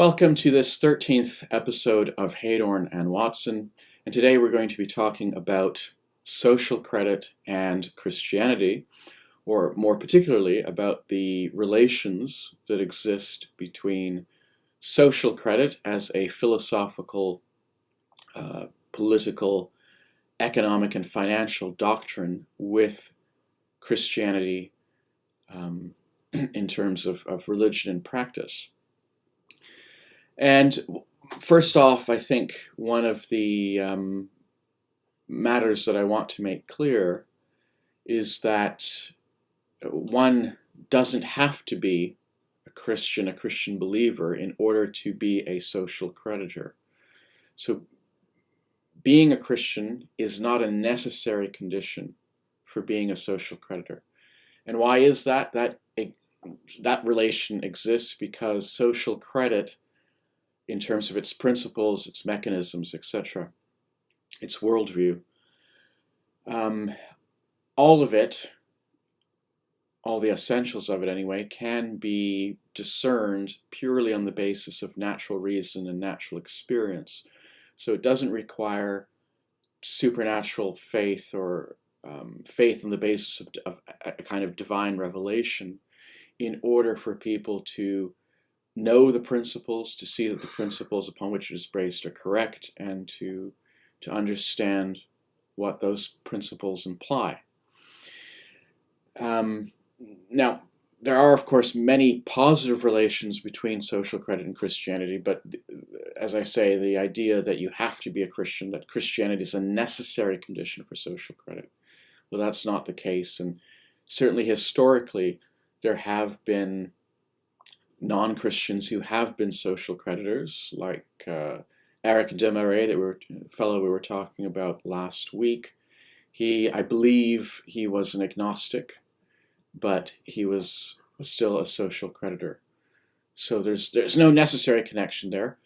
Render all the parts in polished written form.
Welcome to this 13th episode of Heydorn and Watson, and today we're going to be talking about social credit and Christianity, or more particularly about the relations that exist between social credit as a philosophical, political, economic, and financial doctrine with Christianity in terms of religion and practice. And first off, I think one of the matters that I want to make clear is that one doesn't have to be a Christian believer, in order to be a social creditor. So being a Christian is not a necessary condition for being a social creditor. And why is that? That relation exists because social credit, in terms of its principles, its mechanisms, etc., its worldview, all of it, all the essentials of it anyway, can be discerned purely on the basis of natural reason and natural experience. So it doesn't require supernatural faith or faith on the basis of a kind of divine revelation in order for people to know the principles, to see that the principles upon which it is based are correct, and to understand what those principles imply. Now, there are, of course, many positive relations between social credit and Christianity, but as I say, the idea that you have to be a Christian, that Christianity is a necessary condition for social credit, well, that's not the case. And certainly historically, there have been non-Christians who have been social creditors, like Eric Desmarais, the fellow we were talking about last week. I believe he was an agnostic, but he was still a social creditor. So there's no necessary connection there.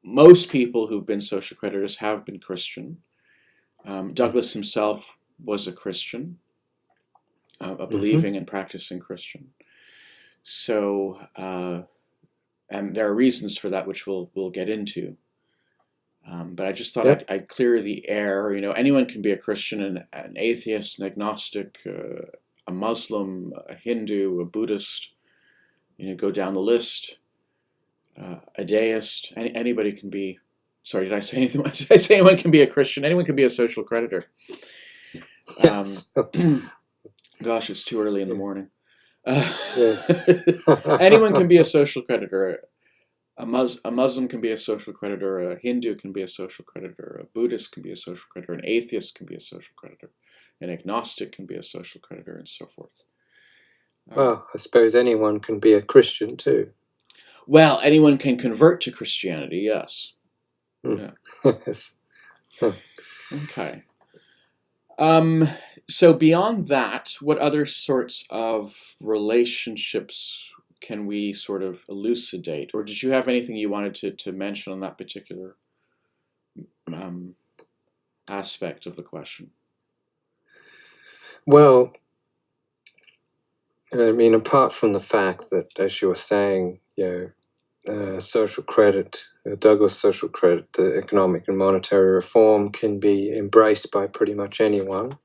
Most people who've been social creditors have been Christian. Douglas himself was a Christian, a believing and practicing Christian. So, and there are reasons for that, which we'll get into. But I just thought I'd clear the air. You know, anyone can be a Christian, an atheist, an agnostic, a Muslim, a Hindu, a Buddhist. You know, go down the list. A deist. Anybody can be. Sorry, did I say anything? Did I say anyone can be a Christian? Anyone can be a social creditor. Yes. Gosh, it's too early in the morning. Yes. Anyone can be a social creditor. A Muslim can be a social creditor. A Hindu can be a social creditor. A Buddhist can be a social creditor. An atheist can be a social creditor. An agnostic can be a social creditor, and so forth. Well, I suppose anyone can be a Christian too. Well, anyone can convert to Christianity, yes. Yeah. Yes. Okay. So beyond that, what other sorts of relationships can we sort of elucidate? Or did you have anything you wanted to mention on that particular aspect of the question? Well, I mean, apart from the fact that, as you were saying, social credit, Douglas social credit, economic and monetary reform can be embraced by pretty much anyone,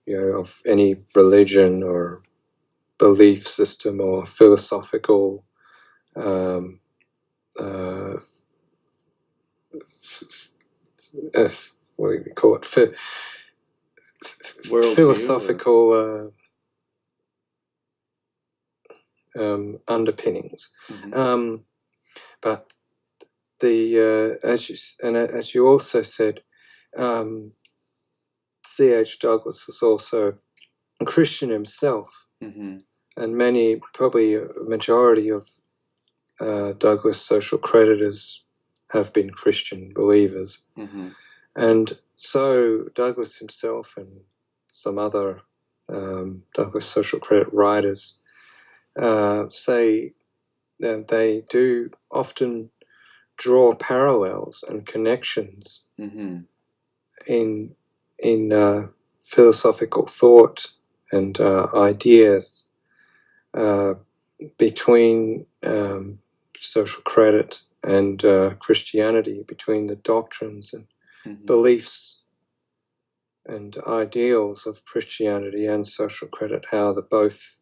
of any religion or belief system or philosophical what do we call it? Philosophical underpinnings. But as you also said, C.H. Douglas was also a Christian himself, and probably a majority of Douglas social creditors have been Christian believers. And so Douglas himself and some other Douglas social credit writers say that they do often draw parallels and connections in philosophical thought and ideas between social credit and Christianity, between the doctrines and Mm-hmm. beliefs and ideals of Christianity and social credit, how the both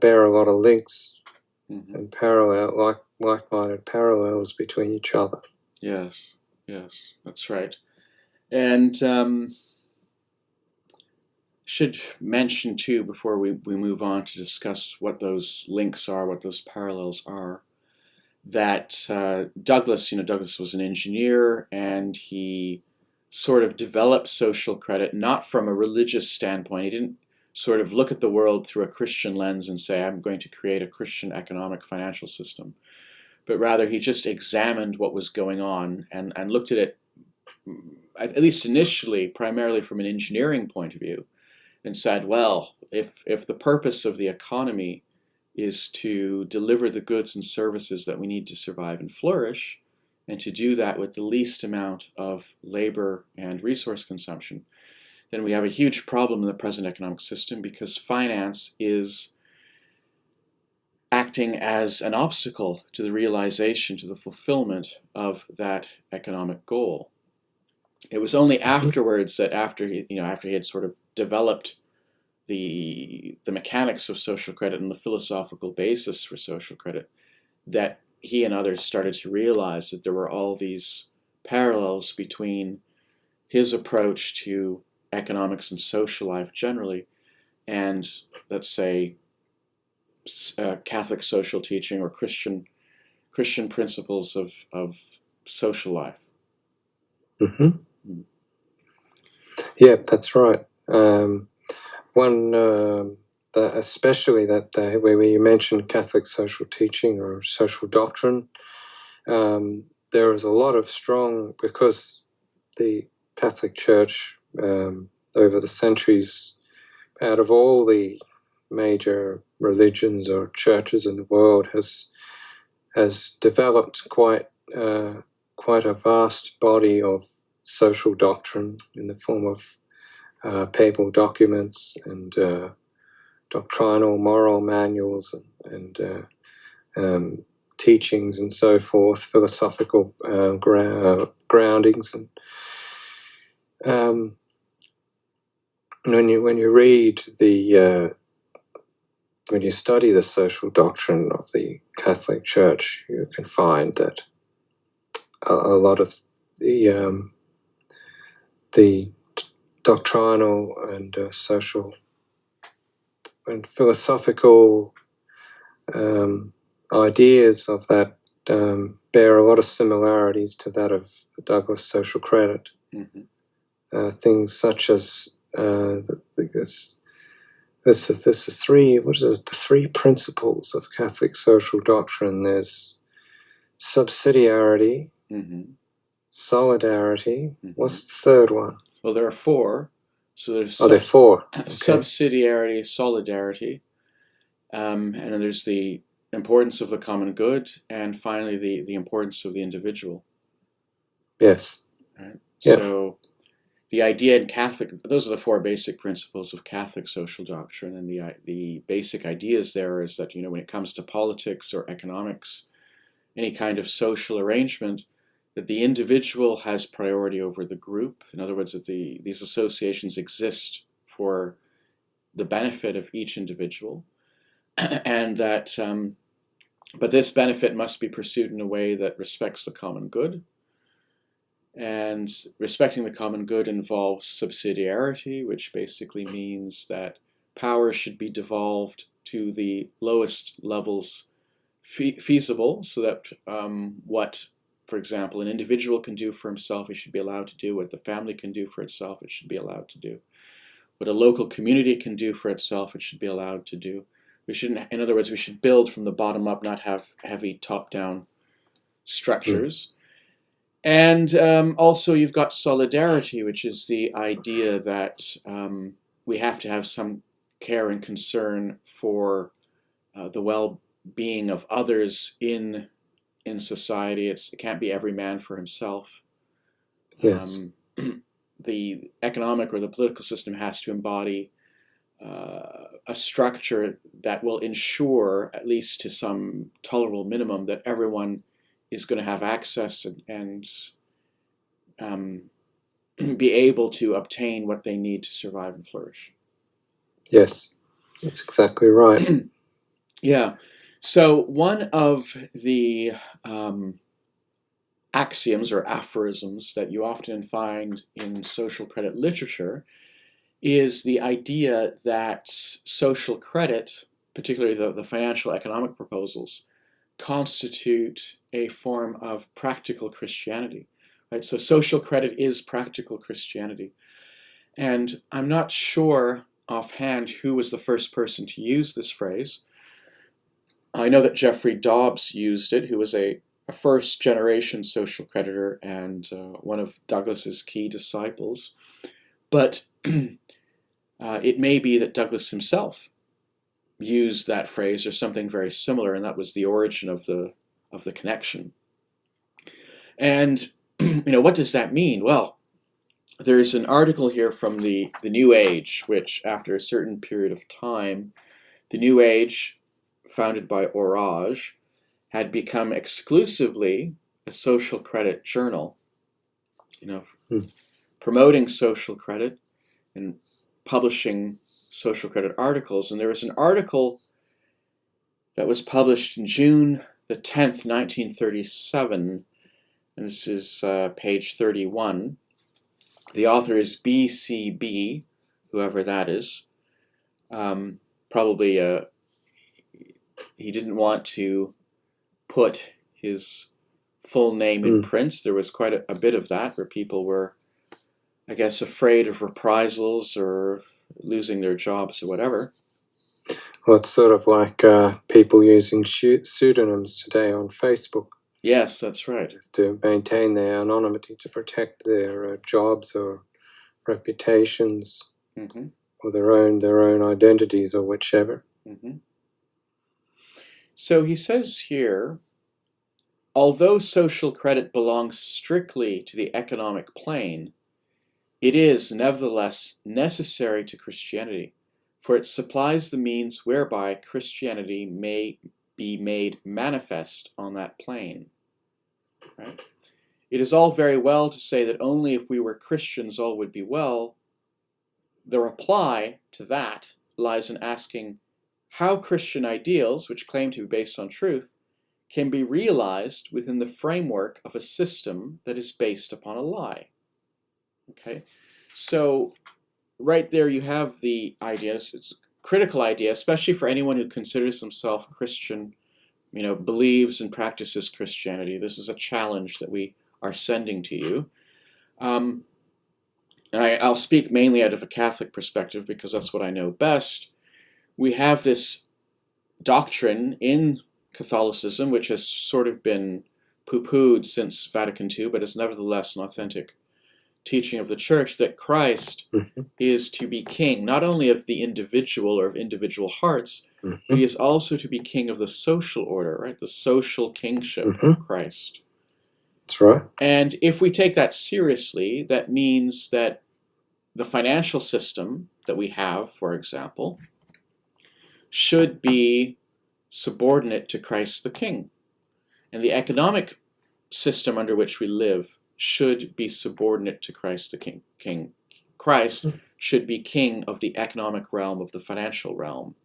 bear a lot of links Mm-hmm. and like-minded parallels between each other. Yes, yes, that's right. And should mention too, before we move on to discuss what those links are, what those parallels are, that Douglas was an engineer, and he sort of developed social credit not from a religious standpoint. He didn't sort of look at the world through a Christian lens and say, I'm going to create a Christian economic financial system. But rather, he just examined what was going on and looked at it, at least initially, primarily from an engineering point of view, and said, well, if the purpose of the economy is to deliver the goods and services that we need to survive and flourish, and to do that with the least amount of labor and resource consumption, then we have a huge problem in the present economic system, because finance is acting as an obstacle to the realization, to the fulfillment of that economic goal. It was only afterwards that after he had sort of developed the mechanics of social credit and the philosophical basis for social credit, that he and others started to realize that there were all these parallels between his approach to economics and social life generally, and, let's say, Catholic social teaching or Christian principles of social life. Mm-hmm. Yeah, that's right. Especially that where you mentioned Catholic social teaching or social doctrine, there is a lot of strong, because the Catholic Church over the centuries, out of all the major religions or churches in the world, has developed quite a vast body of social doctrine in the form of papal documents and doctrinal moral manuals and teachings and so forth, philosophical groundings. And when you read when you study the social doctrine of the Catholic Church, you can find that a lot of the doctrinal and social and philosophical ideas of that bear a lot of similarities to that of Douglas social credit. Mm-hmm. Things such as the three principles of Catholic social doctrine. There's subsidiarity, Mm-hmm. solidarity. Mm-hmm. What's the third one? Well, there are four. So there's there are four. Okay. Subsidiarity, solidarity, and then there's the importance of the common good, and finally the importance of the individual. Yes. Right? Yes. So the idea in Catholic, those are the four basic principles of Catholic social doctrine, and the basic ideas there is that, when it comes to politics or economics, any kind of social arrangement, that the individual has priority over the group. In other words, that these associations exist for the benefit of each individual, and that but this benefit must be pursued in a way that respects the common good. And respecting the common good involves subsidiarity, which basically means that power should be devolved to the lowest levels feasible, so that what, for example, an individual can do for himself, he should be allowed to do. What the family can do for itself, it should be allowed to do. What a local community can do for itself, it should be allowed to do. In other words, we should build from the bottom up, not have heavy top-down structures. And also you've got solidarity, which is the idea that we have to have some care and concern for the well-being of others in society. It can't be every man for himself. Yes. The economic or the political system has to embody a structure that will ensure, at least to some tolerable minimum, that everyone is going to have access and be able to obtain what they need to survive and flourish. Yes, that's exactly right. Yeah. So one of the axioms or aphorisms that you often find in social credit literature is the idea that social credit, particularly the financial economic proposals, constitute a form of practical Christianity. Right? So social credit is practical Christianity. And I'm not sure offhand who was the first person to use this phrase. I know that Jeffrey Dobbs used it, who was a first generation social creditor and one of Douglas's key disciples. But it may be that Douglas himself used that phrase or something very similar, and that was the origin of the connection. And what does that mean? Well, there's an article here from the New Age, which after a certain period of time, the New Age, founded by Orage, had become exclusively a social credit journal, promoting social credit and publishing social credit articles. And there was an article that was published in June the 10th, 1937, and this is page 31. The author is BCB, whoever that is. Probably he didn't want to put his full name in print. There was quite a bit of that where people were, I guess, afraid of reprisals or losing their jobs or whatever. Well, it's sort of like people using pseudonyms today on Facebook. Yes, that's right. To maintain their anonymity, to protect their jobs or reputations, or their own identities or whichever. So he says here, although social credit belongs strictly to the economic plane, it is nevertheless necessary to Christianity, for it supplies the means whereby Christianity may be made manifest on that plane. Right? It is all very well to say that only if we were Christians all would be well. The reply to that lies in asking how Christian ideals, which claim to be based on truth, can be realized within the framework of a system that is based upon a lie. Okay, so right there you have the ideas. It's a critical idea, especially for anyone who considers himself Christian, believes and practices Christianity. This is a challenge that we are sending to you. And I'll speak mainly out of a Catholic perspective because that's what I know best. We have this doctrine in Catholicism, which has sort of been poo-pooed since Vatican II, but is nevertheless an authentic teaching of the Church, that Christ is to be king, not only of the individual or of individual hearts, but he is also to be king of the social order, right? The social kingship of Christ. That's right. And if we take that seriously, that means that the financial system that we have, for example, should be subordinate to Christ the King. And the economic system under which we live should be subordinate to Christ the King. Christ should be king of the economic realm, of the financial realm.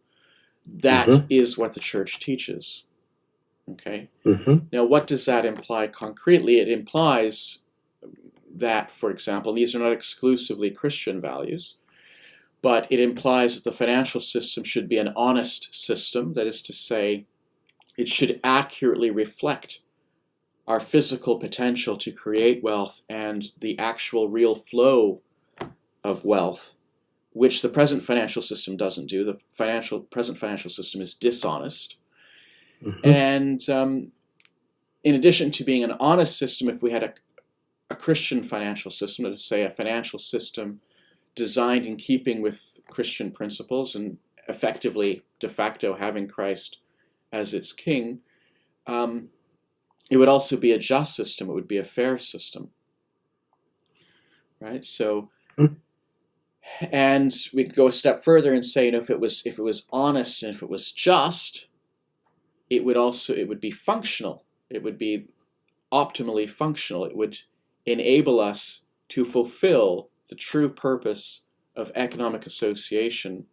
That is what the Church teaches. Okay? Now, what does that imply concretely? It implies that, for example, these are not exclusively Christian values, but it implies that the financial system should be an honest system. That is to say, it should accurately reflect our physical potential to create wealth and the actual real flow of wealth, which the present financial system doesn't do. The present financial system is dishonest. And in addition to being an honest system, if we had a Christian financial system, let's say a financial system designed in keeping with Christian principles and effectively, de facto, having Christ as its king, it would also be a just system. It would be a fair system, right? So And we could go a step further and say, if it was honest and if it was just, it would be functional. It would be optimally functional. It would enable us to fulfill the true purpose of economic association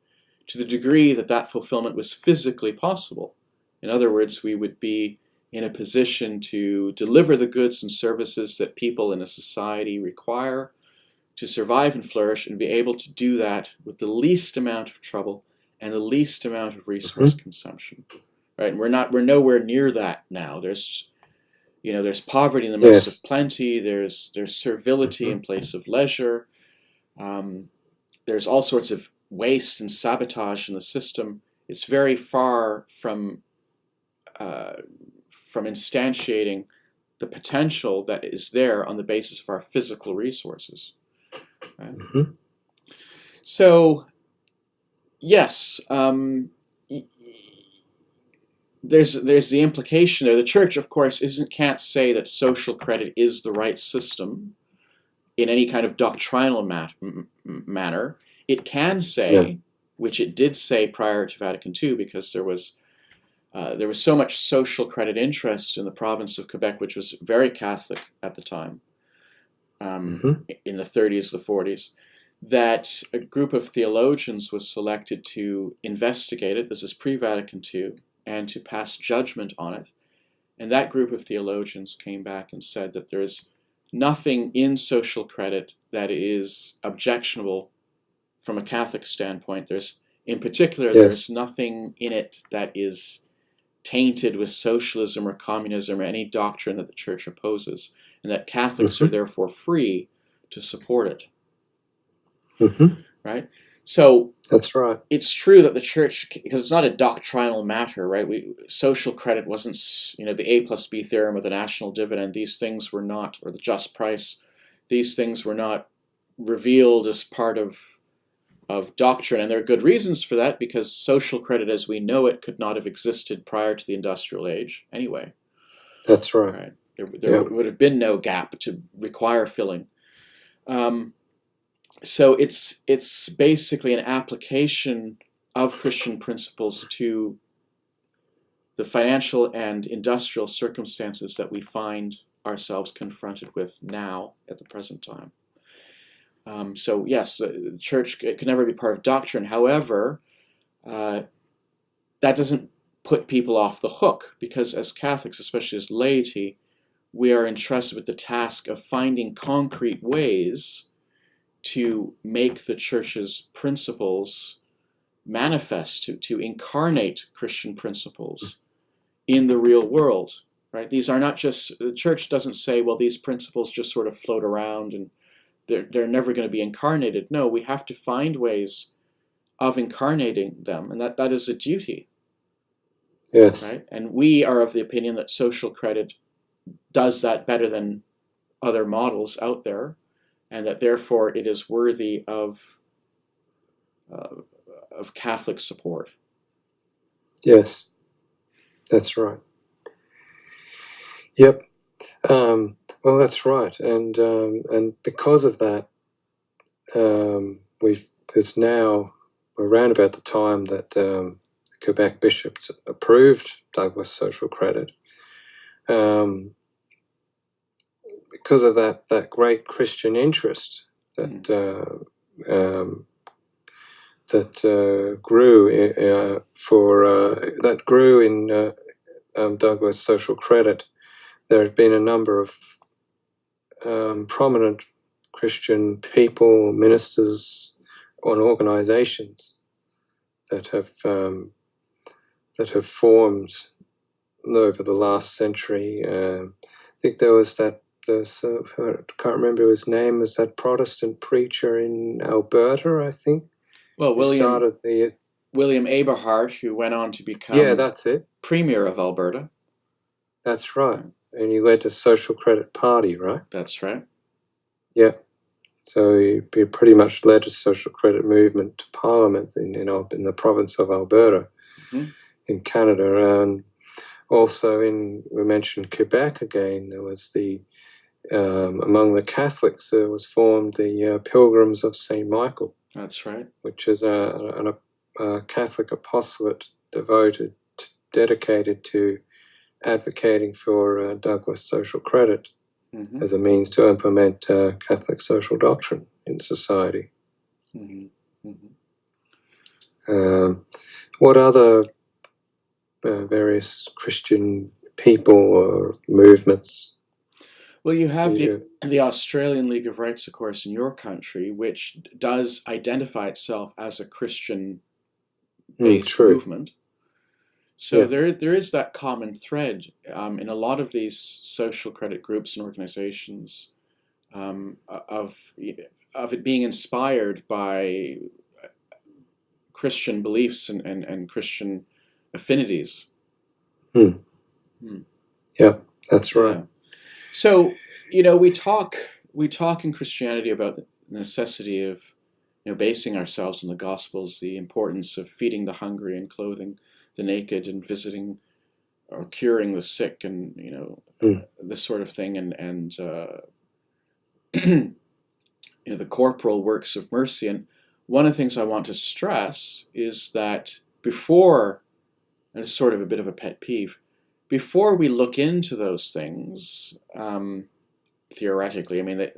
to the degree that that fulfillment was physically possible. In other words, we would be in a position to deliver the goods and services that people in a society require to survive and flourish, and be able to do that with the least amount of trouble and the least amount of resource consumption. Right? And we're nowhere near that now. There's poverty in the midst of plenty. There's servility in place of leisure. There's all sorts of waste and sabotage in the system. It's very far from instantiating the potential that is there on the basis of our physical resources. Right? So, yes, there's the implication there. The church, of course, can't say that social credit is the right system in any kind of doctrinal manner. It can say, which it did say prior to Vatican II, because there was so much social credit interest in the province of Quebec, which was very Catholic at the time, in the 30s, the 40s, that a group of theologians was selected to investigate it. This is pre-Vatican II, and to pass judgment on it. And that group of theologians came back and said that there's nothing in social credit that is objectionable from a Catholic standpoint. There's nothing in it that is tainted with socialism or communism or any doctrine that the church opposes, and that Catholics are therefore free to support it. Right? So that's right. It's true that the church, because it's not a doctrinal matter, right? Social credit wasn't, the A plus B theorem or the national dividend. These things were not, or the just price. These things were not revealed as part of doctrine, and there are good reasons for that, because social credit as we know it could not have existed prior to the industrial age anyway. That's right. There would have been no gap to require filling. So it's basically an application of Christian principles to the financial and industrial circumstances that we find ourselves confronted with now at the present time. So yes, the church can never be part of doctrine. However, that doesn't put people off the hook, because as Catholics, especially as laity, we are entrusted with the task of finding concrete ways to make the church's principles manifest, to incarnate Christian principles in the real world. Right? These are not just, the church doesn't say, well, these principles just sort of float around and they're never going to be incarnated. No, we have to find ways of incarnating them, and that is a duty. Yes. Right? And we are of the opinion that social credit does that better than other models out there, and that therefore it is worthy of Catholic support. Yes, that's right. Yep. Well, that's right, and because of that, it's now around about the time that Quebec bishops approved Douglas social credit. Because of that great Christian interest that grew in Douglas social credit, there have been a number of prominent Christian people, ministers, and organizations that have formed over the last century. I think there was I can't remember his name, was that Protestant preacher in Alberta, I think. Well, William Eberhard, who went on to become that's it. Premier of Alberta. That's right. And he led a social credit party, right? That's right. Yeah. So he pretty much led a social credit movement to Parliament in the province of Alberta, in Canada. And also we mentioned Quebec again. There was among the Catholics, there was formed the Pilgrims of St. Michael. That's right. which is a Catholic apostolate dedicated to advocating for Douglas social credit Mm-hmm. as a means to implement Catholic social doctrine in society. Mm-hmm. Mm-hmm. What other various Christian people or movements Well, you do have you? the Australian League of Rights, of course, in your country, which does identify itself as a Christian-based True. movement. So Yeah. there is that common thread in a lot of these social credit groups and organizations of it being inspired by Christian beliefs and Christian affinities. Hmm. Hmm. Yeah, that's right. Yeah. So, we talk in Christianity about the necessity of, basing ourselves on the Gospels, the importance of feeding the hungry and clothing the naked and visiting or curing the sick, and Hmm. this sort of thing, and the corporal works of mercy. And one of the things I want to stress is that before, and it's sort of a bit of a pet peeve, before we look into those things, theoretically, I mean,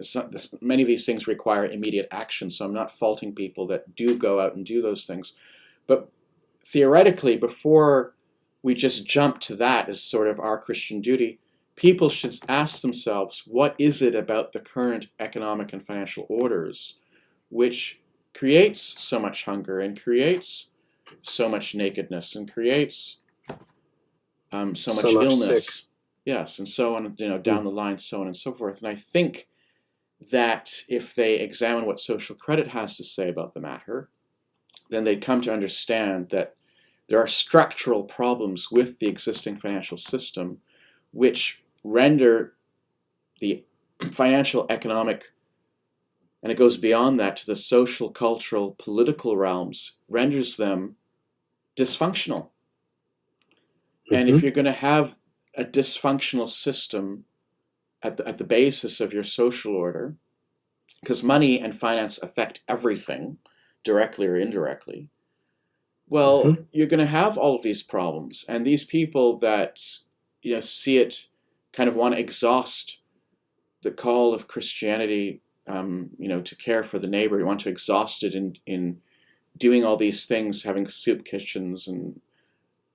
many of these things require immediate action, so I'm not faulting people that do go out and do those things. But theoretically, before we just jump to that as sort of our Christian duty, people should ask themselves, what is it about the current economic and financial orders which creates so much hunger and creates so much nakedness and creates so So much much sick. illness, yes, and so on, Hmm. down the line, so on and so forth. And I think that if they examine what social credit has to say about the matter, then they'd come to understand that there are structural problems with the existing financial system which render the financial, economic, and it goes beyond that to the social, cultural, political realms, renders them dysfunctional. And if Hmm. you're going to have a dysfunctional system at the basis of your social order, because money and finance affect everything, directly or indirectly, well, Hmm. you're going to have all of these problems. And these people that see it, kind of want to exhaust the call of Christianity, to care for the neighbor. You want to exhaust it in doing all these things, having soup kitchens and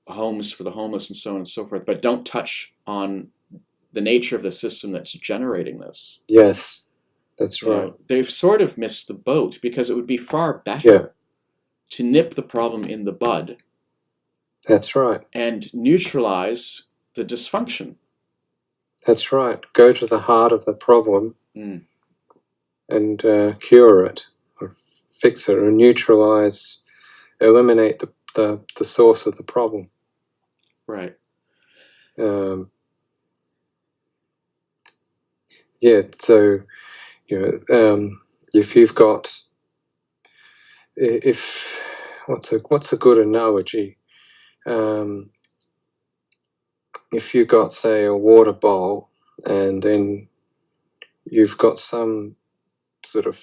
homes for the homeless and so on and so forth, but don't touch on the nature of the system that's generating this. Yes, that's right. They've sort of missed the boat, because it would be far Yeah, better to nip the problem in the bud that's right. and neutralize the dysfunction. That's right. Go to the heart of the problem Mm, and cure it, or fix it, or neutralize, eliminate the source of the problem. right. Um, yeah. So if you've got, if what's a good analogy? Um, if you got, say, a water bowl, and then you've got some sort of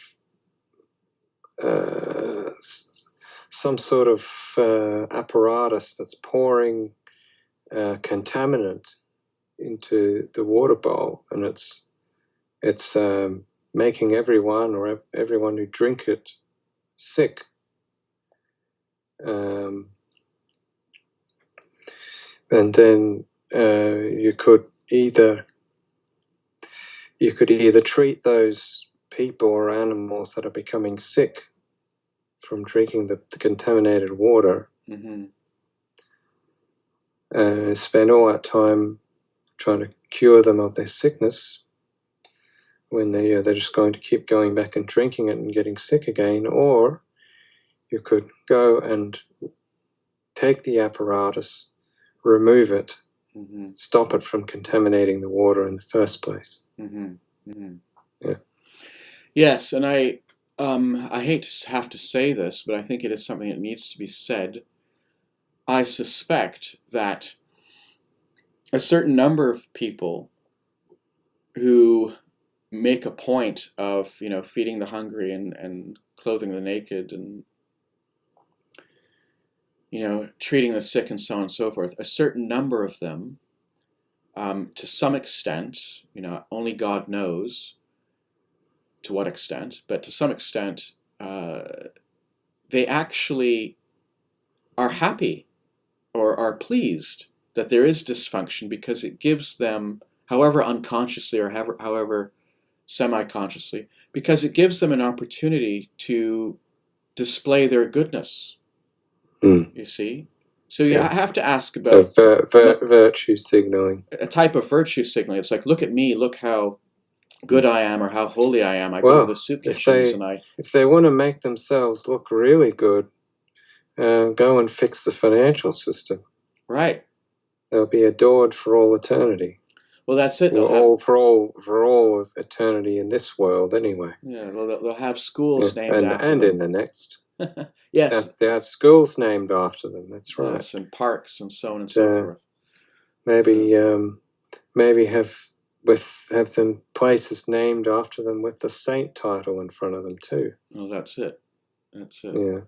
apparatus that's pouring contaminant into the water bowl, and it's making everyone who drink it sick. And then you could either treat those people or animals that are becoming sick from drinking the contaminated water, Mm-hmm. spend all that time trying to cure them of their sickness, when they're just going to keep going back and drinking it and getting sick again. Or you could go and take the apparatus, remove it, Mm-hmm. stop it from contaminating the water in the first place. Mm-hmm. Mm-hmm. Yeah. Yes, and I hate to have to say this, but I think it is something that needs to be said. I suspect that a certain number of people who make a point of, feeding the hungry and clothing the naked and, treating the sick and so on and so forth. A certain number of them, to some extent, only God knows to what extent, but to some extent, they actually are happy or are pleased that there is dysfunction, because it gives them, however unconsciously or however semi-consciously, because it gives them an opportunity to display their goodness. You see? So I have to ask about virtue signaling. a type of virtue signaling. It's like, look at me, look how good I am or how holy I am. I go to the soup kitchens if they want to make themselves look really good, go and fix the financial system. Right. They'll be adored for all eternity. Well, that's it. For all of eternity in this world, anyway. Yeah. Well, they'll have schools named after them, and in the next. Yes. They have schools named after them. That's right. Yes, and parks and so on and so forth. Maybe have them places named after them with the saint title in front of them too. Well, that's it. That's it. Yeah.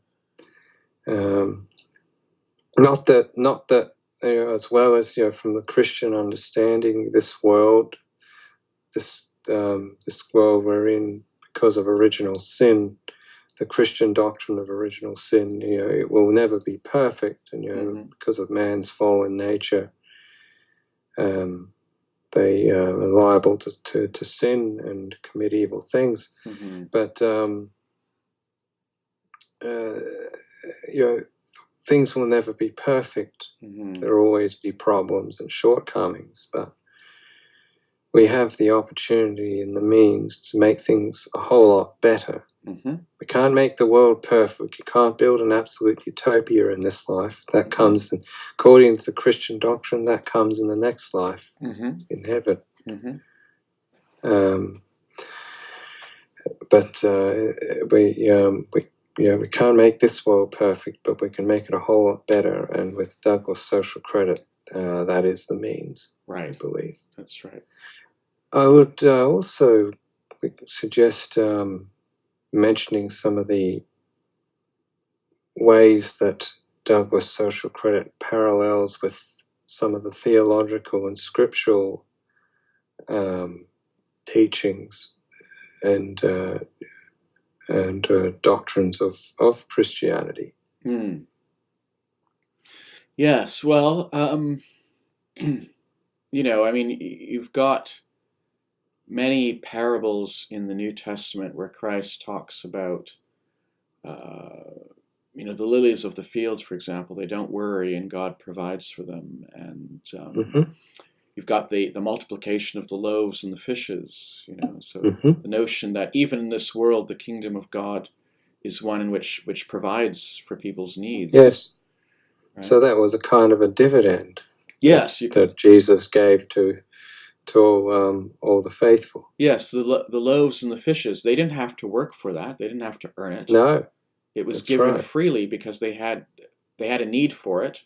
Not that as well as from the Christian understanding, this world we're in because of original sin, the Christian doctrine of original sin, it will never be perfect, and because of man's fallen nature, they are liable to sin and commit evil things. But things will never be perfect. There will always be problems and shortcomings, but we have the opportunity and the means to make things a whole lot better. We can't make the world perfect. You can't build an absolute utopia in this life. That comes, according to the Christian doctrine, that comes in the next life, in heaven. But we can't make this world perfect, but we can make it a whole lot better. And with Douglas social credit, that is the means. Right. I believe. That's right. I would also suggest mentioning some of the ways that Douglas social credit parallels with some of the theological and scriptural teachings and doctrines of Christianity. Yes, well, you've got many parables in the New Testament where Christ talks about, the lilies of the field, for example. They don't worry, and God provides for them. And you've got the multiplication of the loaves and the fishes. So the notion that even in this world, the kingdom of God is one in which provides for people's needs. Yes. Right? So that was a kind of a dividend. Yes, that Jesus gave to all the faithful. Yes, the loaves and the fishes, they didn't have to work for that. They didn't have to earn it. No. It was given freely because they had a need for it,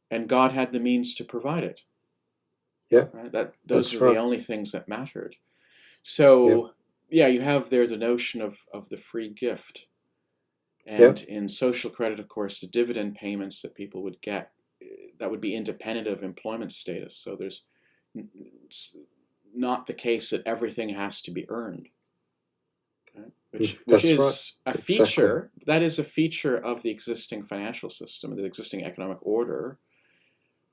and God had the means to provide it. Yeah. Right? Those are the only things that mattered. So, you have there the notion of the free gift. And in social credit, of course, the dividend payments that people would get, that would be independent of employment status. So there's not the case that everything has to be earned. Right? Which is a feature, that is a feature of the existing financial system, the existing economic order,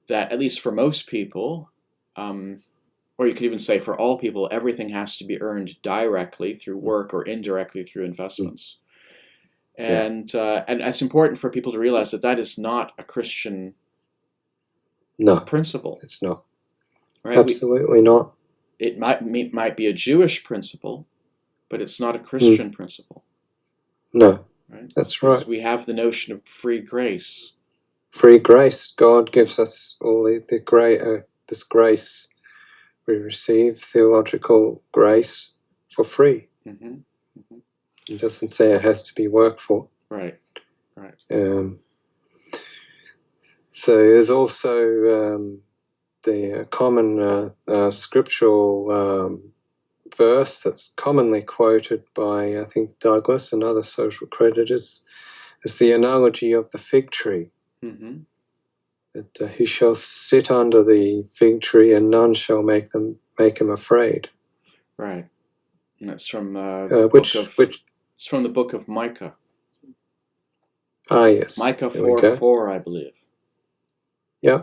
that at least for most people, or you could even say for all people, everything has to be earned directly through work or indirectly through investments. And it's important for people to realize that is not a Christian principle. It's not. Right? Absolutely not. It might be a Jewish principle, but it's not a Christian principle. No, right? That's right. We have the notion of free grace. Free grace. God gives us all this grace. We receive theological grace for free. It doesn't say it has to be worked for. Right. So there's also the common scriptural verse that's commonly quoted by, I think, Douglas and other social creditors is the analogy of the fig tree. Mm-hmm. That he shall sit under the fig tree, and none shall make him afraid. Right. And that's from it's from the book of Micah. Yes. Micah 4:4, I believe. Yeah.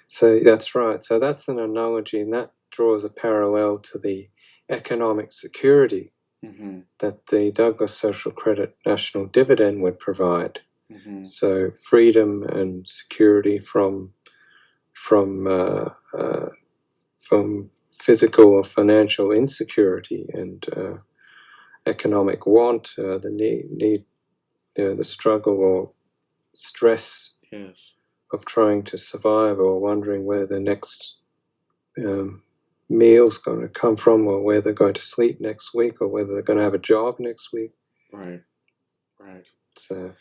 So that's right. So that's an analogy, and that draws a parallel to the economic security that the Douglas Social Credit National Dividend would provide. So freedom and security from physical or financial insecurity and economic want, the need, the struggle or stress of trying to survive, or wondering where the next meal's going to come from, or where they're going to sleep next week, or whether they're going to have a job next week. Right. So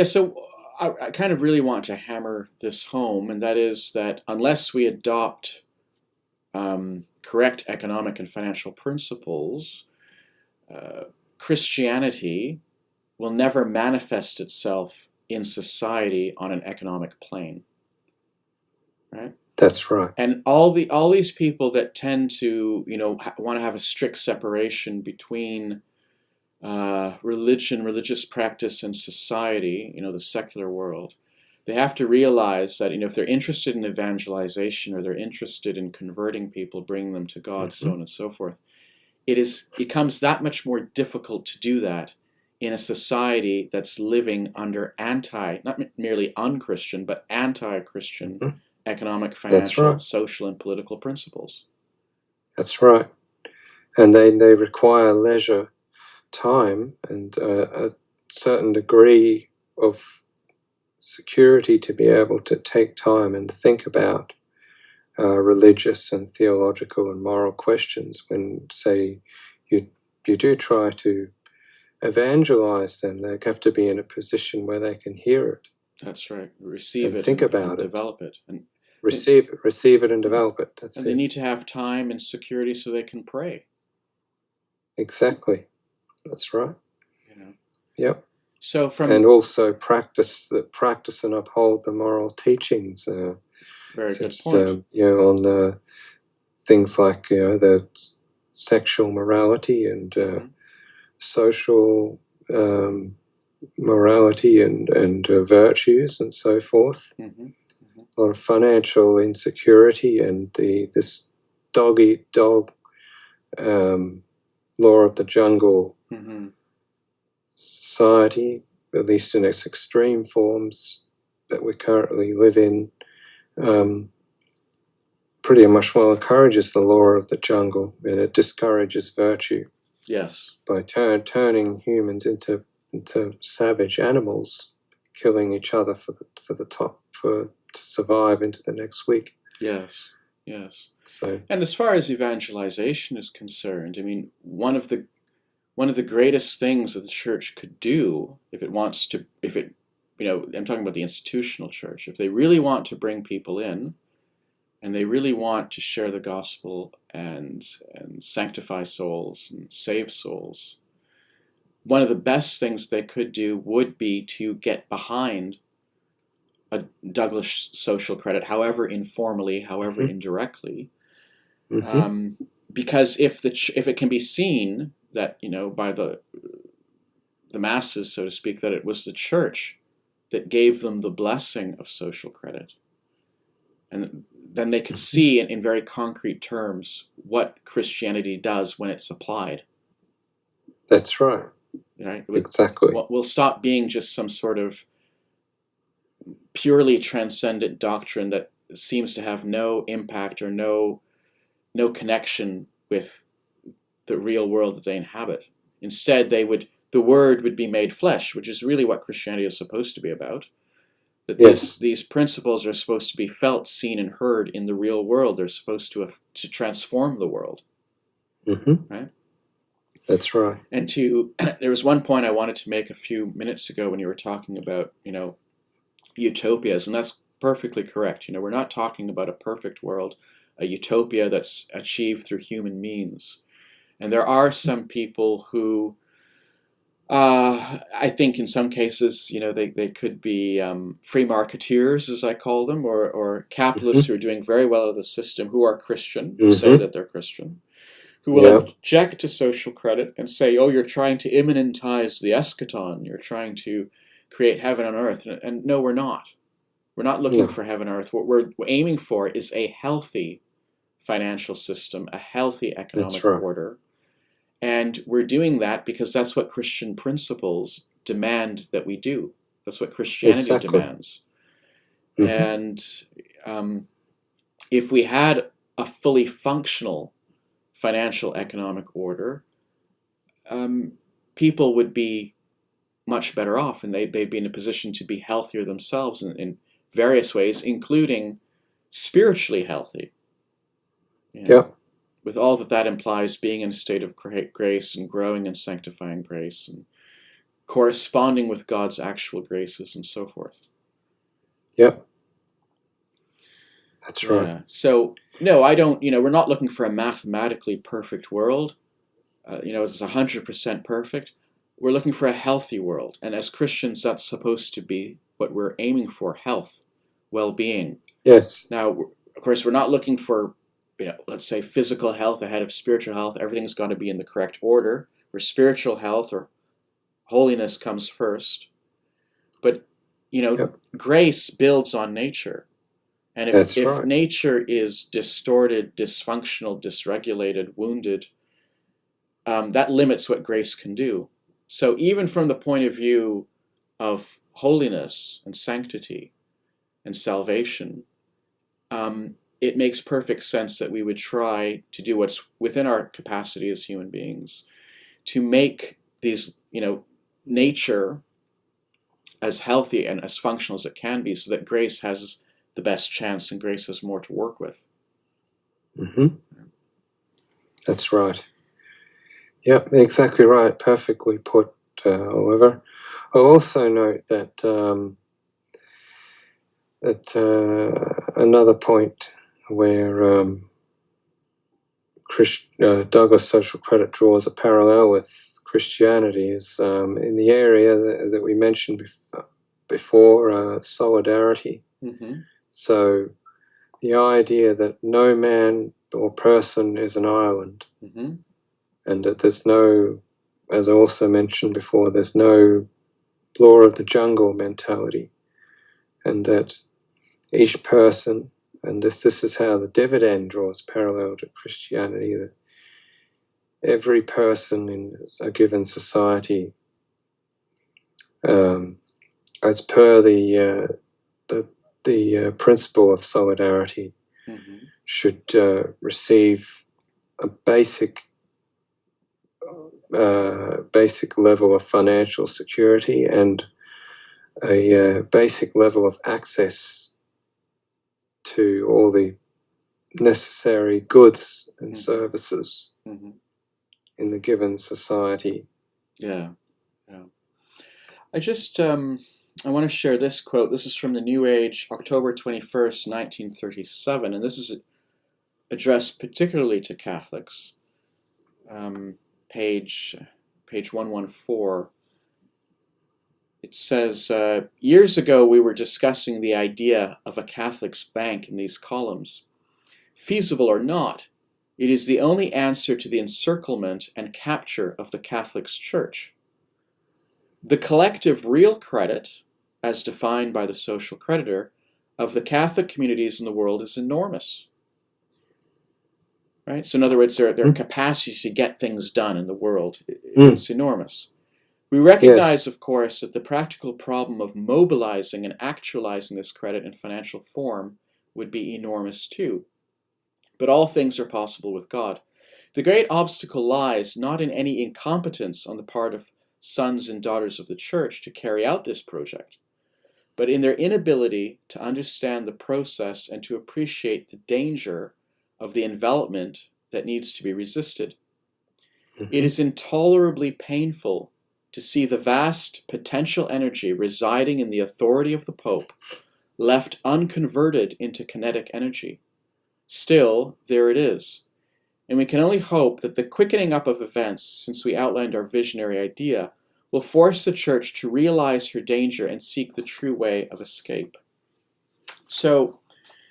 So I kind of really want to hammer this home, and that is that unless we adopt correct economic and financial principles, Christianity will never manifest itself in society on an economic plane. Right? That's right. And all these people that tend to, want to have a strict separation between religious practice, and society, the secular world, they have to realize that, if they're interested in evangelization, or they're interested in converting people, bringing them to God, so on and so forth, it becomes that much more difficult to do that in a society that's living under not merely unchristian, but anti-Christian economic, financial, social, and political principles. That's right. And they require leisure time and a certain degree of security to be able to take time and think about religious and theological and moral questions when, say, you do try to evangelize them. They have to be in a position where they can hear it. That's right. Receive it, think about and it, develop it, and receive it and develop it. That's and it. They need to have time and security so they can pray. Exactly. That's right. Yep. So and also practice and uphold the moral teachings. Very good point. On the things like the sexual morality and social morality and virtues and so forth. A lot of financial insecurity and this dog eat dog law of the jungle society, at least in its extreme forms that we currently live in, pretty much encourages the law of the jungle, and it discourages virtue. Yes. By turning humans into savage animals, killing each other to survive into the next week. Yes. So, and as far as evangelization is concerned, I mean, one of the greatest things that the church could do, I'm talking about the institutional church, if they really want to bring people in, and they really want to share the gospel and sanctify souls and save souls, one of the best things they could do would be to get behind a Douglas social credit, however informally, however indirectly, because if it can be seen that by the masses, so to speak, that it was the church that gave them the blessing of social credit, and then they could see in very concrete terms what Christianity does when it's applied. That's right. Right? Exactly. We'll stop being just some sort of purely transcendent doctrine that seems to have no impact or no connection with the real world that they inhabit. Instead, the word would be made flesh, which is really what Christianity is supposed to be about. That these principles are supposed to be felt, seen, and heard in the real world. They're supposed to transform the world. Right? That's right. And there was one point I wanted to make a few minutes ago when you were talking about, utopias, and that's perfectly correct. We're not talking about a perfect world. a utopia that's achieved through human means. And there are some people who, I think in some cases, they could be free marketeers, as I call them, or capitalists Mm-hmm. who are doing very well out of the system, who are Christian, who say Mm-hmm. that they're Christian, who will Yeah. object to social credit and say, oh, you're trying to immanentize the eschaton, you're trying to create heaven on earth. And no, we're not. We're not looking No. for heaven on earth. What we're aiming for is a healthy financial system, a healthy That's economic right. order. And we're doing that because that's what Christian principles demand that we do. That's what Christianity Exactly. demands. Mm-hmm. And if we had a fully functional financial economic order, people would be much better off, and they'd be in a position to be healthier themselves in various ways, including spiritually healthy. Yeah. With all that implies, being in a state of grace and growing in sanctifying grace and corresponding with God's actual graces and so forth. Yeah. That's right. Yeah. So, no, I don't, we're not looking for a mathematically perfect world. It's 100% perfect. We're looking for a healthy world. And as Christians, that's supposed to be what we're aiming for: health, well-being. Yes. Now, of course, we're not looking for, let's say, physical health ahead of spiritual health. Everything's got to be in the correct order, where spiritual health or holiness comes first. But, Yep. grace builds on nature. And That's if right. nature is distorted, dysfunctional, dysregulated, wounded, that limits what grace can do. So even from the point of view of holiness and sanctity and salvation, it makes perfect sense that we would try to do what's within our capacity as human beings to make these, nature as healthy and as functional as it can be, so that grace has the best chance and grace has more to work with. Mm-hmm. That's right. Yep, exactly right. Perfectly put, Oliver. I'll also note that another point where Douglas social credit draws a parallel with Christianity is in the area that we mentioned before, solidarity. Mm-hmm. So the idea that no man or person is an island, Mm-hmm. and that there's no, as I also mentioned before, there's no law of the jungle mentality, and that each person, and this is how the dividend draws parallel to Christianity, that every person in a given society, as per the principle of solidarity, Mm-hmm. should receive a basic level of financial security and a basic level of access to all the necessary goods and Mm-hmm. services Mm-hmm. in the given society. Yeah. Yeah. I just I want to share this quote. This is from the New Age, October 21st, 1937, and this is addressed particularly to Catholics. Page 114. It says, years ago we were discussing the idea of a Catholic's bank in these columns. Feasible or not, it is the only answer to the encirclement and capture of the Catholic's Church. The collective real credit, as defined by the social creditor, of the Catholic communities in the world is enormous. Right? So in other words, their capacity to get things done in the world, it's enormous. We recognize, Yes. of course, that the practical problem of mobilizing and actualizing this credit in financial form would be enormous too. But all things are possible with God. The great obstacle lies not in any incompetence on the part of sons and daughters of the Church to carry out this project, but in their inability to understand the process and to appreciate the danger of the envelopment that needs to be resisted. It is intolerably painful to see the vast potential energy residing in the authority of the Pope left unconverted into kinetic energy. Still, there it is. And we can only hope that the quickening up of events, since we outlined our visionary idea, will force the Church to realize her danger and seek the true way of escape. So,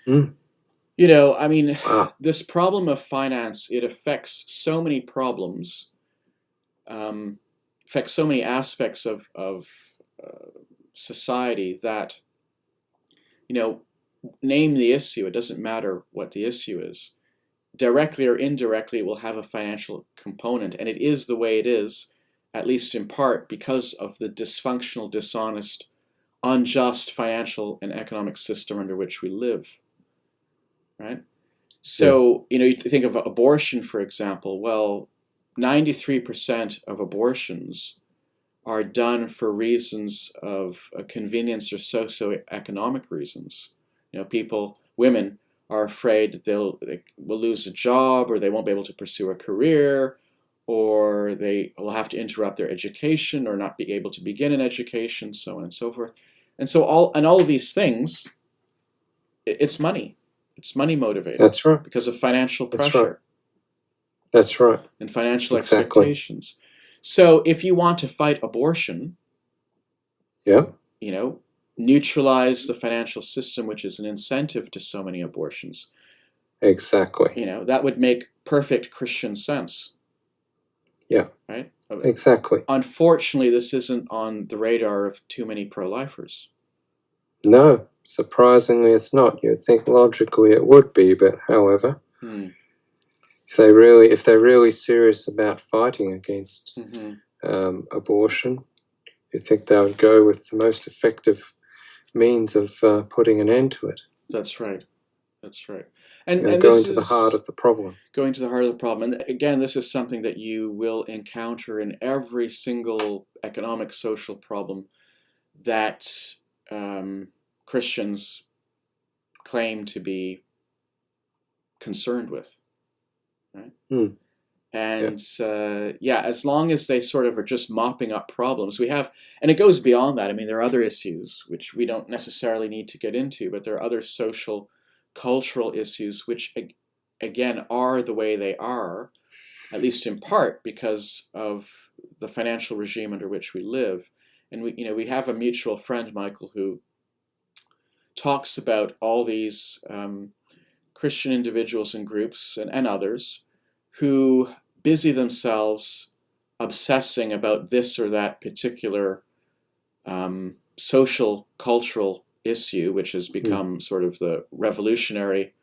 I mean, this problem of finance, it affects so many problems, affects so many aspects of society that, name the issue, it doesn't matter what the issue is. Directly or indirectly, it will have a financial component, and it is the way it is, at least in part, because of the dysfunctional, dishonest, unjust financial and economic system under which we live, right? So, you think of abortion, for example. Well, 93% of abortions are done for reasons of convenience or socioeconomic reasons. Women are afraid that they will lose a job, or they won't be able to pursue a career, or they will have to interrupt their education or not be able to begin an education, so on and so forth. And so all of these things, it's money. It's money motivated. That's right. Because of financial pressure. That's right. And financial expectations. So if you want to fight abortion, neutralize the financial system, which is an incentive to so many abortions. Exactly. That would make perfect Christian sense. Yeah. Right? Exactly. Unfortunately, this isn't on the radar of too many pro-lifers. No, surprisingly it's not. You'd think logically it would be, but however, if they're really serious about fighting against abortion, you'd think they would go with the most effective means of putting an end to it. That's right. And going to the heart of the problem. Going to the heart of the problem. And again, this is something that you will encounter in every single economic, social problem that Christians claim to be concerned with. Right? And as long as they sort of are just mopping up problems, we have, and it goes beyond that. I mean, there are other issues which we don't necessarily need to get into, but there are other social, cultural issues which, again, are the way they are, at least in part because of the financial regime under which we live. And we have a mutual friend, Michael, who talks about all these Christian individuals and groups and others who busy themselves obsessing about this or that particular social, cultural issue, which has become sort of the revolutionary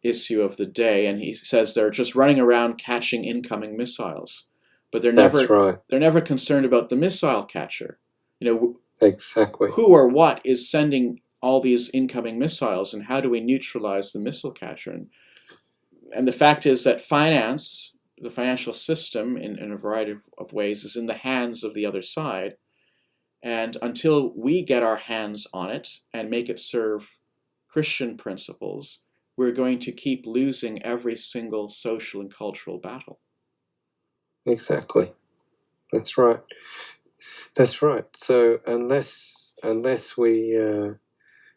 issue of the day. And he says they're just running around catching incoming missiles, but they're never concerned about the missile catcher. Exactly. Who or what is sending all these incoming missiles, and how do we neutralize the missile catcher? And the fact is that finance, the financial system, in a variety of ways, is in the hands of the other side. And until we get our hands on it and make it serve Christian principles, we're going to keep losing every single social and cultural battle. Exactly. That's right. So unless we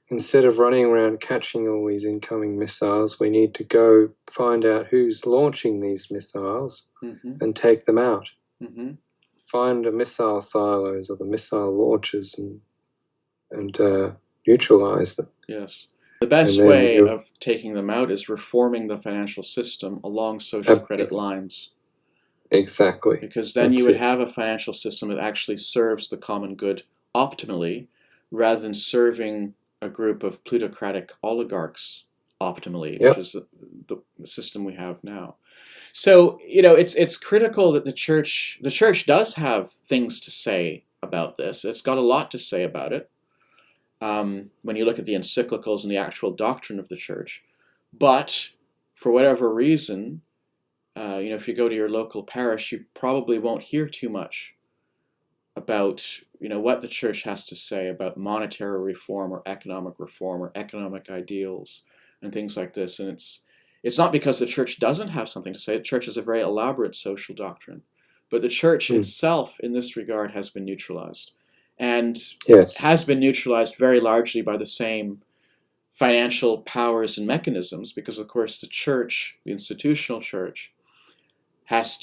instead of running around catching all these incoming missiles, we need to go find out who's launching these missiles and take them out. Find the missile silos or the missile launchers and neutralize them. Yes. The best way of taking them out is reforming the financial system along social credit lines. Exactly. Because then you would have a financial system that actually serves the common good optimally, rather than serving a group of plutocratic oligarchs optimally, which is the system we have now. So, it's critical that the church does have things to say about this. It's got a lot to say about it when you look at the encyclicals and the actual doctrine of the church. But for whatever reason, if you go to your local parish, you probably won't hear too much about what the church has to say about monetary reform or economic ideals and things like this. And it's not because the church doesn't have something to say. The church is a very elaborate social doctrine, but the church itself in this regard has been neutralized, and has been neutralized very largely by the same financial powers and mechanisms, because of course the church, the institutional church, has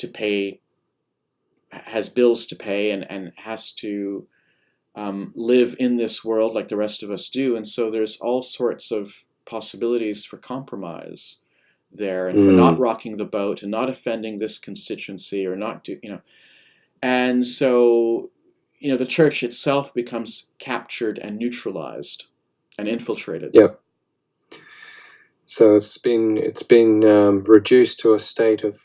bills to pay, and has to live in this world like the rest of us do. And so there's all sorts of possibilities for compromise there, and for not rocking the boat and not offending this constituency, or not do, and so, the church itself becomes captured and neutralized and infiltrated. Yep. So it's been reduced to a state of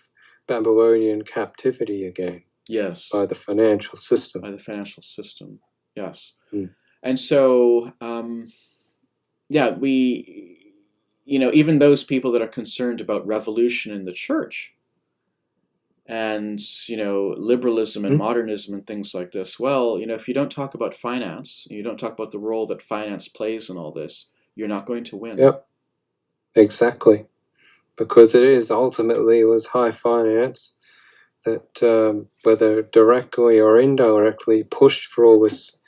Babylonian captivity again. Yes. By the financial system. By the financial system. Yes. Mm. And so, we, even those people that are concerned about revolution in the church, and liberalism and modernism and things like this, well, if you don't talk about finance, you don't talk about the role that finance plays in all this, you're not going to win. Yep, exactly, because it was high finance that, whether directly or indirectly, pushed for all this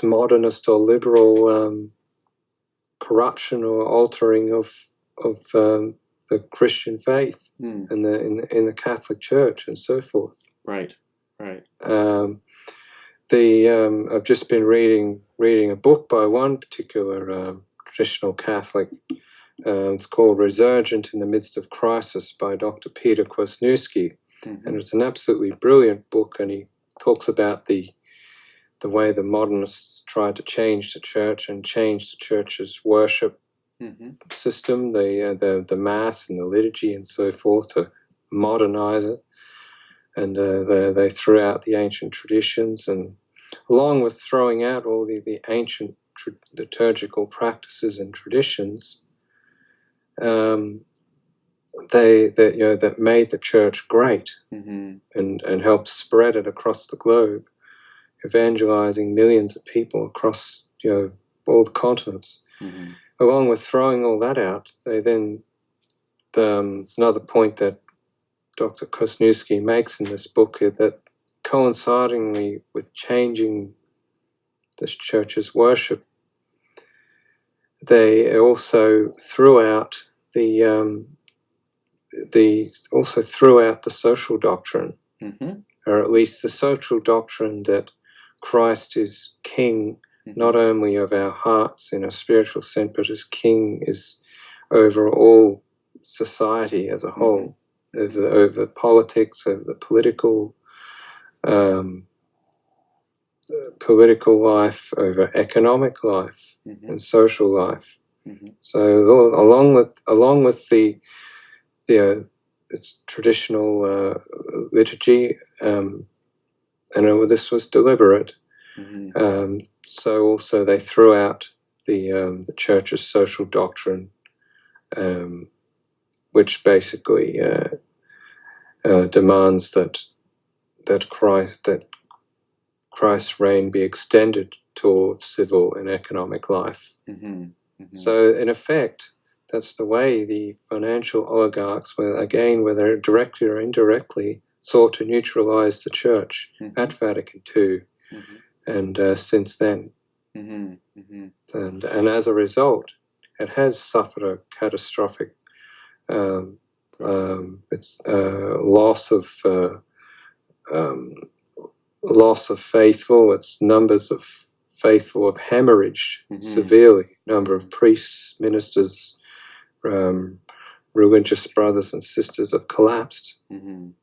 modernist or liberal corruption or altering of the Christian faith in the Catholic Church and so forth. Right. I've just been reading a book by one particular traditional Catholic. It's called "Resurgent in the Midst of Crisis" by Dr. Peter Kwasniewski, and it's an absolutely brilliant book. And he talks about the way the modernists tried to change the church and change the church's worship system, the mass and the liturgy and so forth, to modernize it. And they threw out the ancient traditions, and along with throwing out all the ancient liturgical practices and traditions, that made the church great and helped spread it across the globe, evangelizing millions of people across all the continents. Along with throwing all that out, they then it's another point that Dr. Kwasniewski makes in this book, that coincidingly with changing this church's worship, they also threw out the social doctrine, or at least the social doctrine that Christ is King, not only of our hearts in a spiritual sense, but as King is over all society as a whole, over politics, over the political life, over economic life and social life. So along with the its traditional liturgy, and this was deliberate. So also they threw out the church's social doctrine, which basically demands that Christ's reign be extended towards civil and economic life. So in effect, that's the way the financial oligarchs, whether directly or indirectly, sought to neutralize the church at Vatican II, and since then. And as a result, it has suffered a catastrophic loss of faithful. Its numbers of faithful have hemorrhaged severely. Number of priests, ministers, religious brothers and sisters have collapsed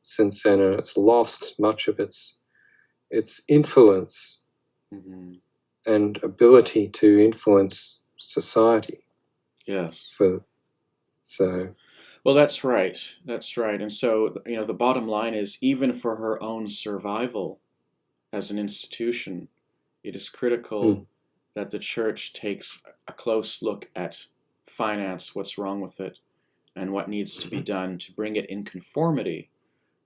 since then, and it's lost much of its influence and ability to influence society. Yes. Well, that's right. And so, the bottom line is, even for her own survival as an institution, it is critical that the church takes a close look at finance, what's wrong with it, and what needs to be done to bring it in conformity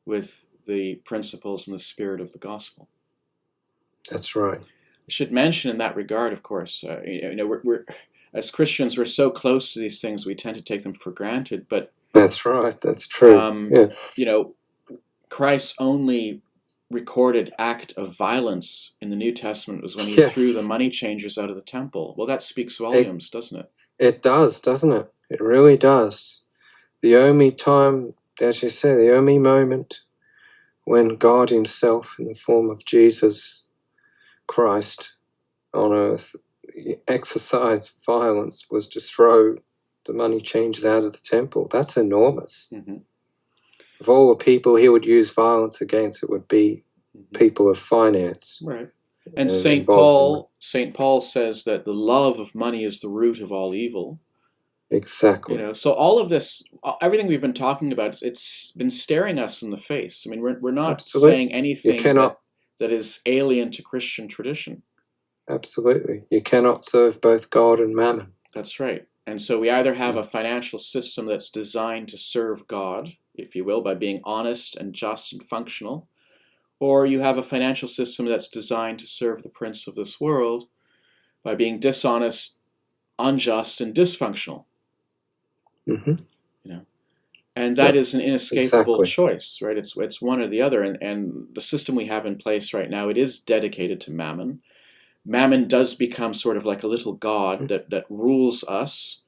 with the principles and the spirit of the gospel. That's right. I should mention in that regard, of course, we're as Christians, we're so close to these things, we tend to take them for granted. But that's right. That's true. Christ's only recorded act of violence in the New Testament was when he threw the money changers out of the temple. Well, that speaks volumes, doesn't it? It does, doesn't it? It really does. The only time, as you say, the only moment when God himself, in the form of Jesus Christ on earth, exercised violence was to throw the money changers out of the temple. That's enormous. Mm-hmm. Of all the people he would use violence against, it would be people of finance. Right. And Saint Paul says that the love of money is the root of all evil. Exactly. So all of this, everything we've been talking about, it's been staring us in the face. I mean, we're not Absolutely. saying anything that is alien to Christian tradition. Absolutely. You cannot serve both God and mammon. That's right. And so we either have a financial system that's designed to serve God, if you will, by being honest and just and functional, or you have a financial system that's designed to serve the prince of this world by being dishonest, unjust, and dysfunctional. Mm-hmm. And that is an inescapable choice, right? It's one or the other. And the system we have in place right now, it is dedicated to mammon. Mammon does become sort of like a little god that rules us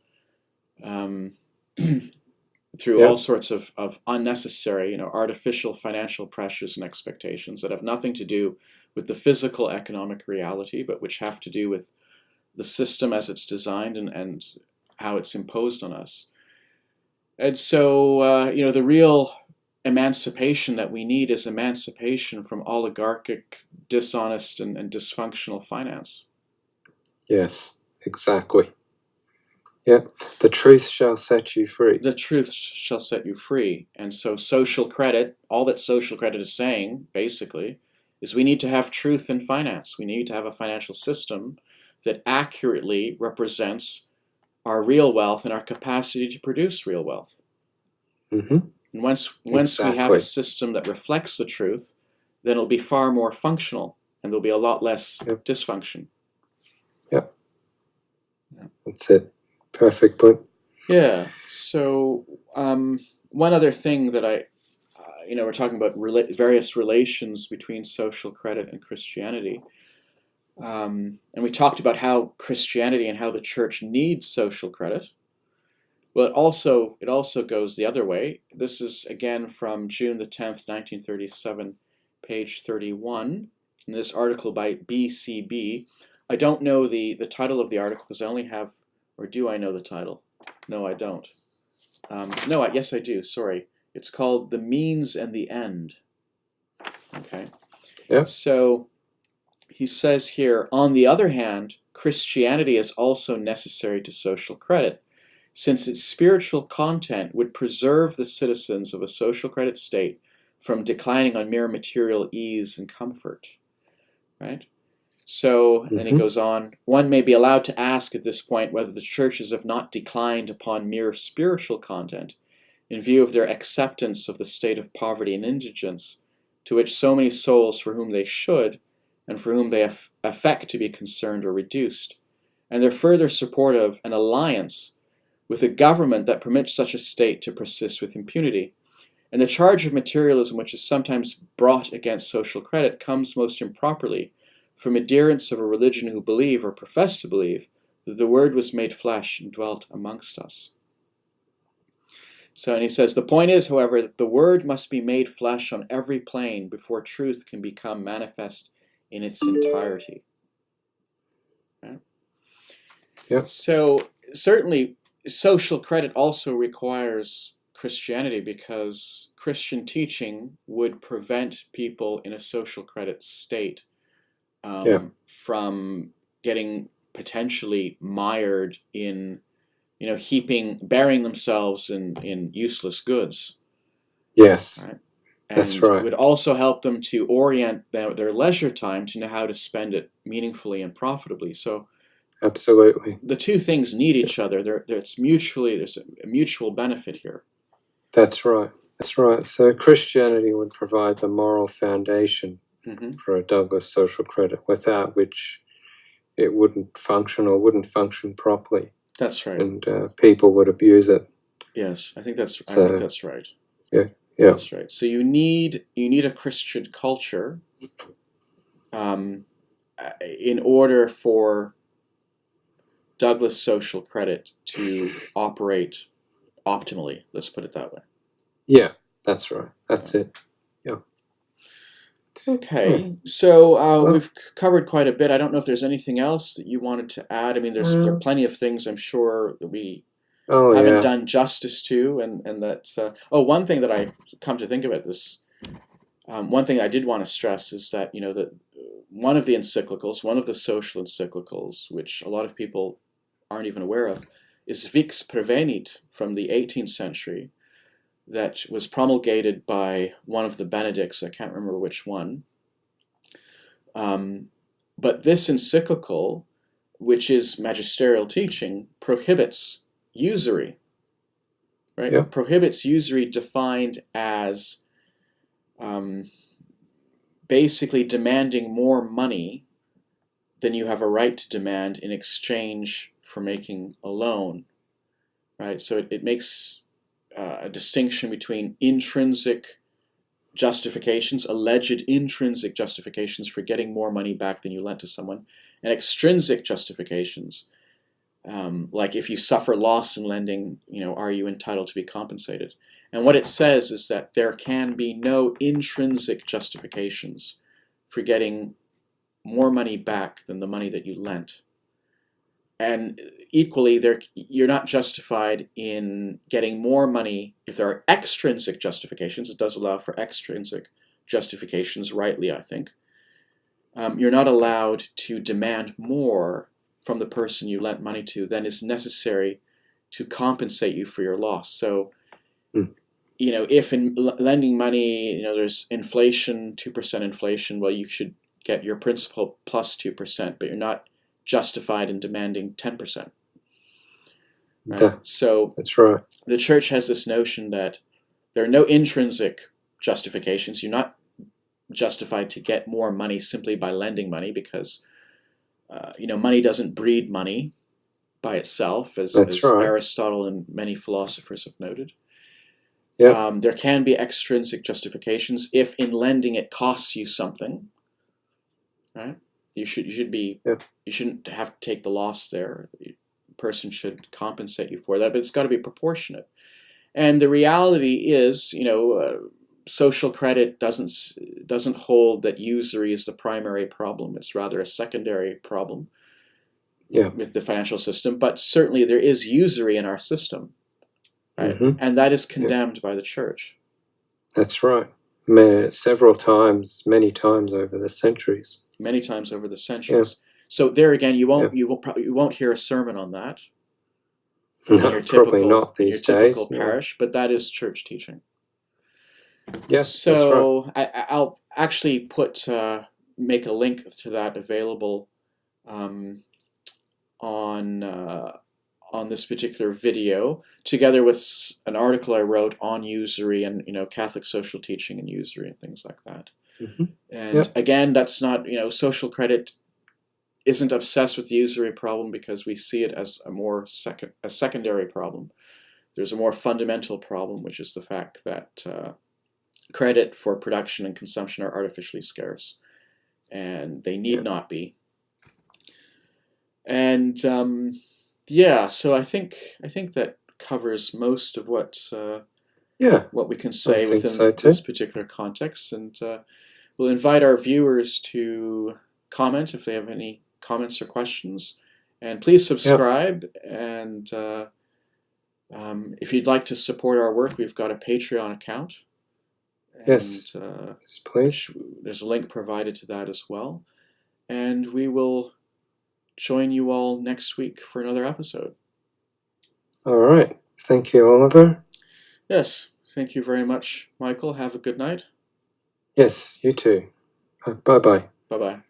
through all sorts of unnecessary, artificial financial pressures and expectations that have nothing to do with the physical economic reality, but which have to do with the system as it's designed and how it's imposed on us. And so, the real emancipation that we need is emancipation from oligarchic, dishonest, and dysfunctional finance. Yes, exactly. Yeah, the truth shall set you free. The truth shall set you free. And so social credit, all that social credit is saying, basically, is we need to have truth in finance. We need to have a financial system that accurately represents our real wealth and our capacity to produce real wealth. Mm-hmm. And once we have a system that reflects the truth, then it'll be far more functional and there'll be a lot less dysfunction. Yep. That's it. Perfect point. Yeah. So one other thing that we're talking about various relations between social credit and Christianity. And we talked about how Christianity and how the church needs social credit. Well, it also goes the other way. This is again from June the 10th, 1937, page 31, in this article by BCB. I don't know the title of the article because I only have, or do I know the title? No, I don't. Yes, I do. Sorry. It's called The Means and the End. Okay. Yeah. So he says here, on the other hand, Christianity is also necessary to social credit, since its spiritual content would preserve the citizens of a social credit state from declining on mere material ease and comfort. Right? So then he goes on, one may be allowed to ask at this point whether the churches have not declined upon mere spiritual content in view of their acceptance of the state of poverty and indigence to which so many souls for whom they should and for whom they affect to be concerned are reduced, and their further support of an alliance with a government that permits such a state to persist with impunity. And the charge of materialism which is sometimes brought against social credit comes most improperly from adherents of a religion who believe or profess to believe that the Word was made flesh and dwelt amongst us. So, and he says, the point is, however, that the Word must be made flesh on every plane before truth can become manifest in its entirety. Right? Yeah. So, certainly, social credit also requires Christianity because Christian teaching would prevent people in a social credit state from getting potentially mired in, burying themselves in useless goods. Yes, right? That's right. It would also help them to orient their leisure time to know how to spend it meaningfully and profitably. So, absolutely, the two things need each other. There's a mutual benefit here. That's right. That's right. So Christianity would provide the moral foundation for a Douglas social credit, without which it wouldn't function or wouldn't function properly. That's right. And people would abuse it. Yes, I think that's right. Yeah. That's right. So you need a Christian culture in order for Douglas social credit to operate optimally. Let's put it that way. Yeah, that's right. That's it. Yeah. Okay, so Well, we've covered quite a bit. I don't know if there's anything else that you wanted to add. I mean, there are plenty of things I'm sure that we haven't done justice to, and that. One thing that I come to think about this, one thing I did want to stress is that that one of the encyclicals, one of the social encyclicals, which a lot of people aren't even aware of, is Vix Prevenit from the 18th century, that was promulgated by one of the Benedicts. I can't remember which one. But this encyclical, which is magisterial teaching, prohibits usury. Right? Yeah. Prohibits usury defined as basically demanding more money than you have a right to demand in exchange for making a loan. Right? So it makes a distinction between intrinsic justifications, alleged intrinsic justifications for getting more money back than you lent to someone, and extrinsic justifications, like if you suffer loss in lending, are you entitled to be compensated? And what it says is that there can be no intrinsic justifications for getting more money back than the money that you lent. And equally, you're not justified in getting more money if there are extrinsic justifications. It does allow for extrinsic justifications, rightly, I think. You're not allowed to demand more from the person you lent money to than is necessary to compensate you for your loss. So, if in lending money, there's inflation, 2% inflation, well, you should get your principal plus 2%, but you're not justified in demanding 10%. Right? Yeah, so that's right. The church has this notion that there are no intrinsic justifications. You're not justified to get more money simply by lending money because money doesn't breed money by itself, as right. Aristotle and many philosophers have noted. Yeah. There can be extrinsic justifications if in lending it costs you something. Right? You shouldn't have to take the loss there. The person should compensate you for that, but it's got to be proportionate. And the reality is, social credit doesn't hold that usury is the primary problem. It's rather a secondary problem with the financial system. But certainly there is usury in our system, right? And that is condemned by the church. That's right. Many times over the centuries. Many times over the centuries. So there again, you won't hear a sermon on that. No, probably not these days. Typical parish, but that is church teaching. Yes. So that's right. I'll actually make a link to that available on this particular video, together with an article I wrote on usury and Catholic social teaching and usury and things like that. And again, that's not social credit isn't obsessed with the usury problem because we see it as a secondary problem. There's a more fundamental problem, which is the fact that credit for production and consumption are artificially scarce, and they need not be. And so I think that covers most of what we can say within this particular context, and we'll invite our viewers to comment if they have any comments or questions, and please subscribe. And if you'd like to support our work, we've got a Patreon account. Yes, please. There's a link provided to that as well. And we will join you all next week for another episode. All right. Thank you, Oliver. Yes. Thank you very much, Michael. Have a good night. Yes, you too. Bye-bye. Bye-bye.